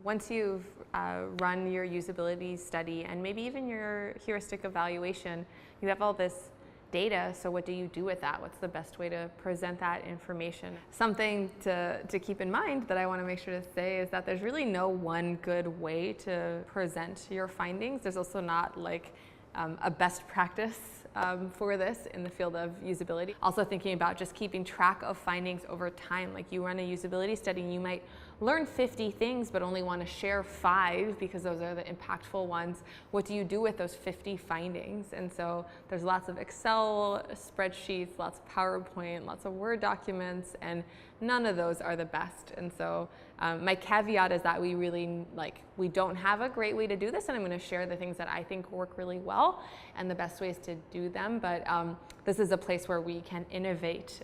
Once you've run your usability study and maybe even your heuristic evaluation, you have all this data, so what do you do with that? What's the best way to present that information? Something to keep in mind that I want to make sure to say is that there's really no one good way to present your findings. There's also not like a best practice for this in the field of usability. Also thinking about just keeping track of findings over time. Like you run a usability study and you might learn 50 things but only want to share 5 because those are the impactful ones. What do you do with those 50 findings? And so there's lots of Excel spreadsheets, lots of PowerPoint, lots of Word documents, and none of those are the best. And so my caveat is that we don't have a great way to do this, and I'm going to share the things that I think work really well and the best ways to do them. But this is a place where we can innovate.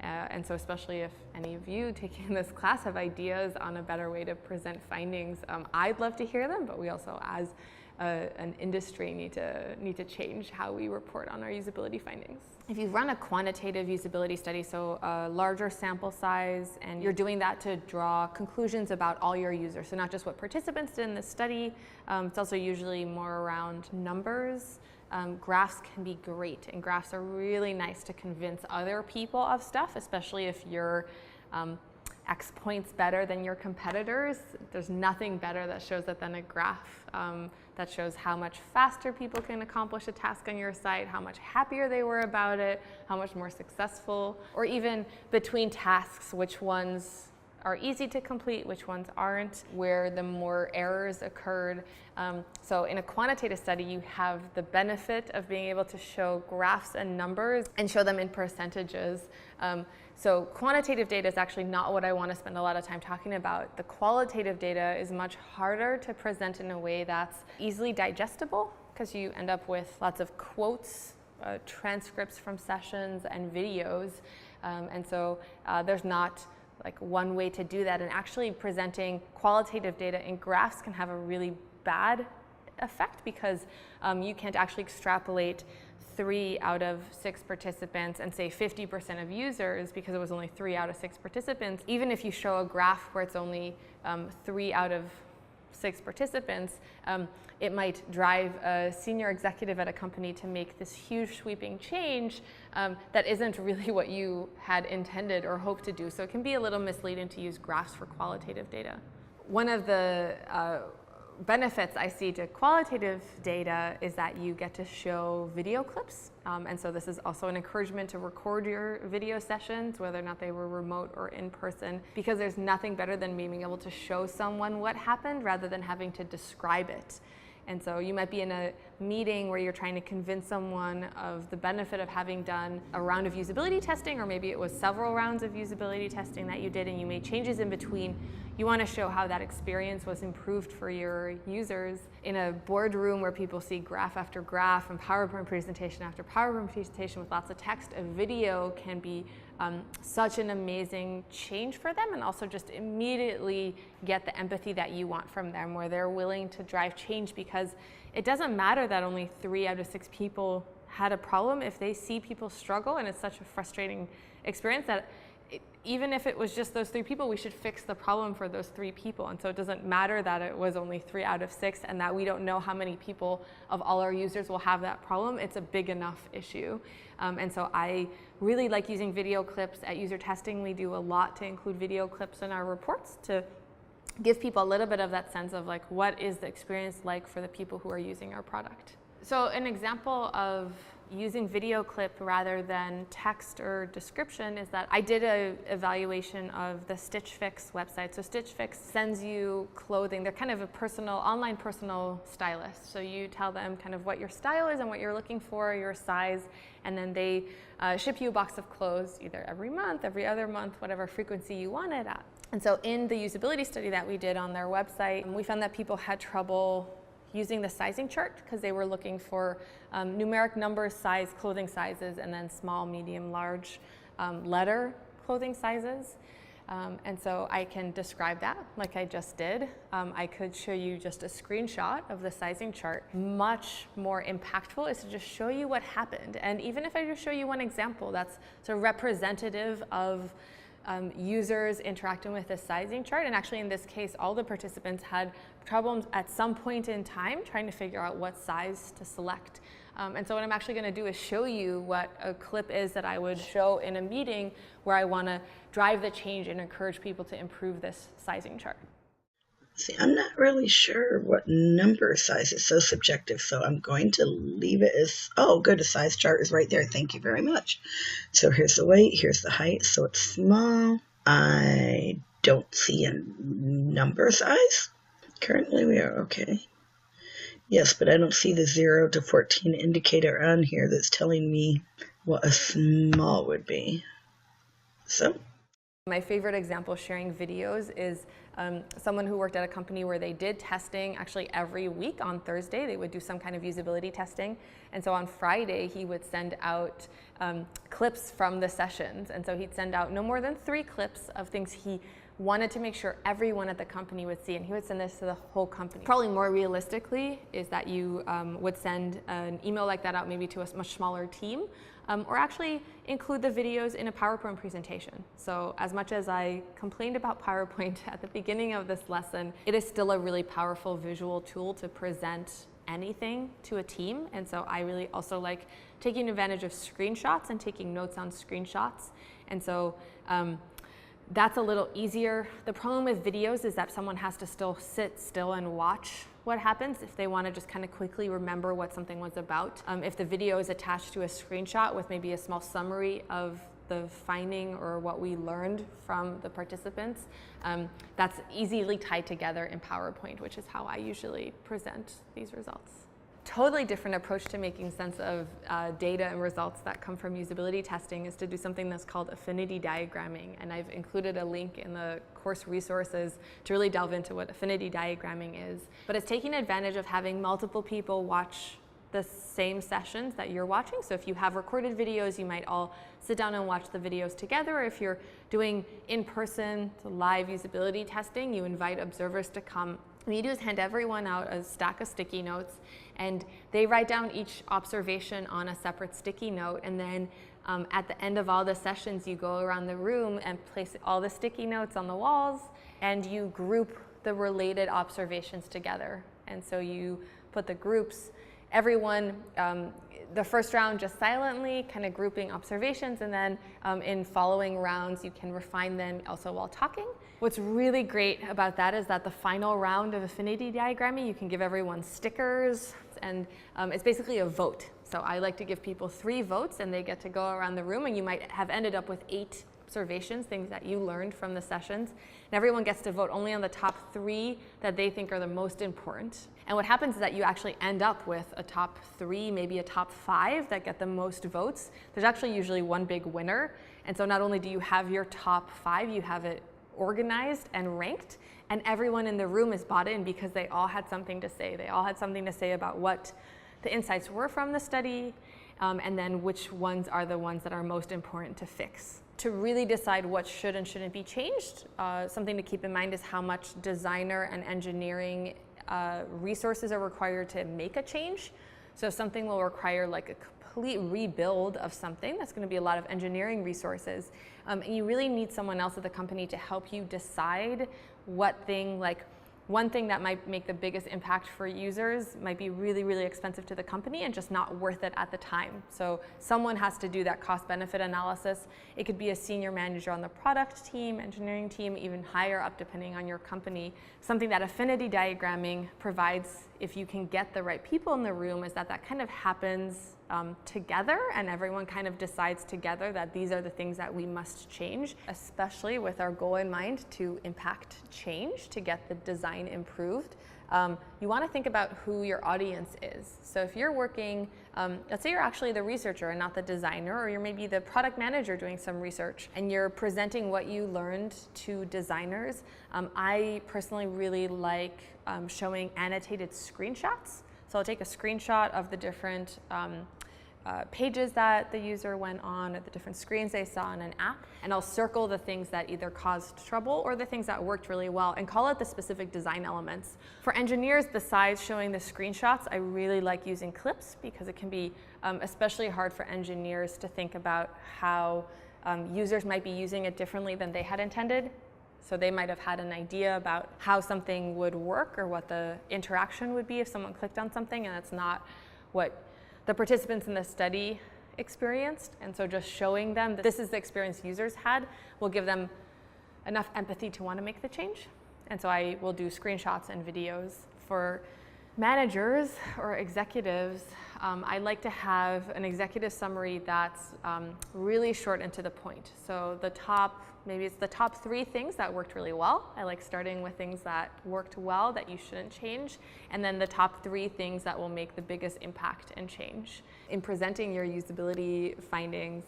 And so especially if any of you taking this class have ideas on a better way to present findings, I'd love to hear them, but we also as an industry need to change how we report on our usability findings. If you run a quantitative usability study, so a larger sample size, and you're doing that to draw conclusions about all your users, so not just what participants did in the study, it's also usually more around numbers. Graphs can be great, and graphs are really nice to convince other people of stuff, especially if you're X points better than your competitors. There's nothing better that shows that than a graph that shows how much faster people can accomplish a task on your site, how much happier they were about it, how much more successful, or even between tasks, which ones are easy to complete, which ones aren't, where the more errors occurred. So in a quantitative study, you have the benefit of being able to show graphs and numbers and show them in percentages. So quantitative data is actually not what I want to spend a lot of time talking about. The qualitative data is much harder to present in a way that's easily digestible, because you end up with lots of quotes, transcripts from sessions, and videos. And so there's not like one way to do that, and actually presenting qualitative data in graphs can have a really bad effect because you can't actually extrapolate 3 out of 6 participants and say 50% of users because it was only 3 out of 6 participants. Even if you show a graph where it's only 3 out of 6 participants, it might drive a senior executive at a company to make this huge sweeping change that isn't really what you had intended or hoped to do. So it can be a little misleading to use graphs for qualitative data. One of the benefits I see to qualitative data is that you get to show video clips. And so this is also an encouragement to record your video sessions, whether or not they were remote or in person, because there's nothing better than being able to show someone what happened rather than having to describe it. And so you might be in a meeting where you're trying to convince someone of the benefit of having done a round of usability testing, or maybe it was several rounds of usability testing that you did and you made changes in between. You want to show how that experience was improved for your users. In a boardroom where people see graph after graph and PowerPoint presentation after PowerPoint presentation with lots of text, a video can be such an amazing change for them, and also just immediately get the empathy that you want from them, where they're willing to drive change, because it doesn't matter that only 3 out of 6 people had a problem. If they see people struggle, and it's such a frustrating experience that even if it was just those 3 people, we should fix the problem for those 3 people. And so it doesn't matter that it was only 3 out of 6 and that we don't know how many people of all our users will have that problem. It's a big enough issue. And so I really like using video clips. At user testing, we do a lot to include video clips in our reports to give people a little bit of that sense of like, what is the experience like for the people who are using our product? So an example of using video clip rather than text or description is that I did an evaluation of the Stitch Fix website. So Stitch Fix sends you clothing. They're kind of a online personal stylist. So you tell them kind of what your style is and what you're looking for, your size, and then they ship you a box of clothes either every month, every other month, whatever frequency you want it at. And so in the usability study that we did on their website, we found that people had trouble using the sizing chart because they were looking for numeric numbers, size, clothing sizes, and then small, medium, large letter clothing sizes. And so I can describe that like I just did. I could show you just a screenshot of the sizing chart. Much more impactful is to just show you what happened. And even if I just show you one example that's sort of representative of users interacting with the sizing chart. And actually in this case, all the participants had problems at some point in time trying to figure out what size to select. And so what I'm actually going to do is show you what a clip is that I would show in a meeting where I want to drive the change and encourage people to improve this sizing chart. See, I'm not really sure what number size is so subjective, so I'm going to leave it as, oh, good, a size chart is right there. Thank you very much. So here's the weight, here's the height, so it's small. I don't see a number size. Currently we are okay. Yes, but I don't see the 0 to 14 indicator on here that's telling me what a small would be. So. My favorite example sharing videos is someone who worked at a company where they did testing actually every week. On Thursday they would do some kind of usability testing, and so on Friday he would send out clips from the sessions, and so he'd send out no more than 3 clips of things he wanted to make sure everyone at the company would see, and he would send this to the whole company. Probably more realistically is that you would send an email like that out maybe to a much smaller team, or actually include the videos in a PowerPoint presentation. So as much as I complained about PowerPoint at the beginning of this lesson, it is still a really powerful visual tool to present anything to a team. And so I really also like taking advantage of screenshots and taking notes on screenshots. And so that's a little easier. The problem with videos is that someone has to still sit still and watch what happens if they want to just kind of quickly remember what something was about. If the video is attached to a screenshot with maybe a small summary of the finding or what we learned from the participants, that's easily tied together in PowerPoint, which is how I usually present these results. Totally different approach to making sense of data and results that come from usability testing is to do something that's called affinity diagramming. And I've included a link in the course resources to really delve into what affinity diagramming is. But it's taking advantage of having multiple people watch the same sessions that you're watching. So if you have recorded videos, you might all sit down and watch the videos together. Or if you're doing in-person live usability testing, you invite observers to come. What you do is hand everyone out a stack of sticky notes, and they write down each observation on a separate sticky note, and then at the end of all the sessions you go around the room and place all the sticky notes on the walls, and you group the related observations together. And so you put the groups, everyone, the first round just silently kind of grouping observations, and then in following rounds you can refine them also while talking. What's really great about that is that the final round of affinity diagramming, you can give everyone stickers, and it's basically a vote. So I like to give people 3 votes, and they get to go around the room, and you might have ended up with 8 observations, things that you learned from the sessions. And everyone gets to vote only on the top 3 that they think are the most important. And what happens is that you actually end up with a top 3, maybe a top 5 that get the most votes. There's actually usually one big winner. And so not only do you have your top 5, you have it organized and ranked, and everyone in the room is bought in because they all had something to say. They all had something to say about what the insights were from the study, and then which ones are the ones that are most important to fix. To really decide what should and shouldn't be changed, something to keep in mind is how much designer and engineering resources are required to make a change. So if something will require like a complete rebuild of something, that's going to be a lot of engineering resources. And you really need someone else at the company to help you decide what thing, like one thing that might make the biggest impact for users might be really, really expensive to the company and just not worth it at the time. So someone has to do that cost-benefit analysis. It could be a senior manager on the product team, engineering team, even higher up depending on your company. Something that affinity diagramming provides, if you can get the right people in the room, is that kind of happens together, and everyone kind of decides together that these are the things that we must change, especially with our goal in mind to impact change, to get the design improved. You want to think about who your audience is. So if you're working, let's say you're actually the researcher and not the designer, or you're maybe the product manager doing some research, and you're presenting what you learned to designers. I personally really like showing annotated screenshots. So I'll take a screenshot of the different pages that the user went on, or the different screens they saw in an app, and I'll circle the things that either caused trouble or the things that worked really well, and call it the specific design elements. For engineers, besides showing the screenshots, I really like using clips, because it can be especially hard for engineers to think about how Users might be using it differently than they had intended. So they might have had an idea about how something would work or what the interaction would be if someone clicked on something, and that's not what the participants in the study experienced. And so just showing them that this is the experience users had will give them enough empathy to want to make the change. And so I will do screenshots and videos. For managers or executives, I like to have an executive summary that's really short and to the point. So maybe it's the top 3 things that worked really well. I like starting with things that worked well that you shouldn't change, and then the top 3 things that will make the biggest impact and change. In presenting your usability findings,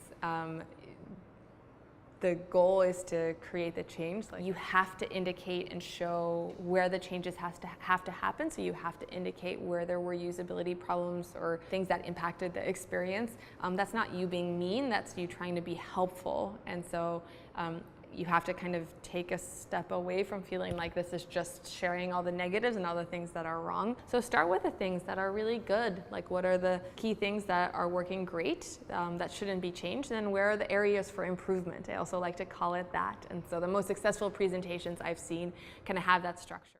the goal is to create the change. Like, you have to indicate and show where the changes have to happen. So you have to indicate where there were usability problems or things that impacted the experience. That's not you being mean, that's you trying to be helpful. And so you have to kind of take a step away from feeling like this is just sharing all the negatives and all the things that are wrong. So start with the things that are really good. Like, what are the key things that are working great that shouldn't be changed? And then where are the areas for improvement? I also like to call it that. And so the most successful presentations I've seen kind of have that structure.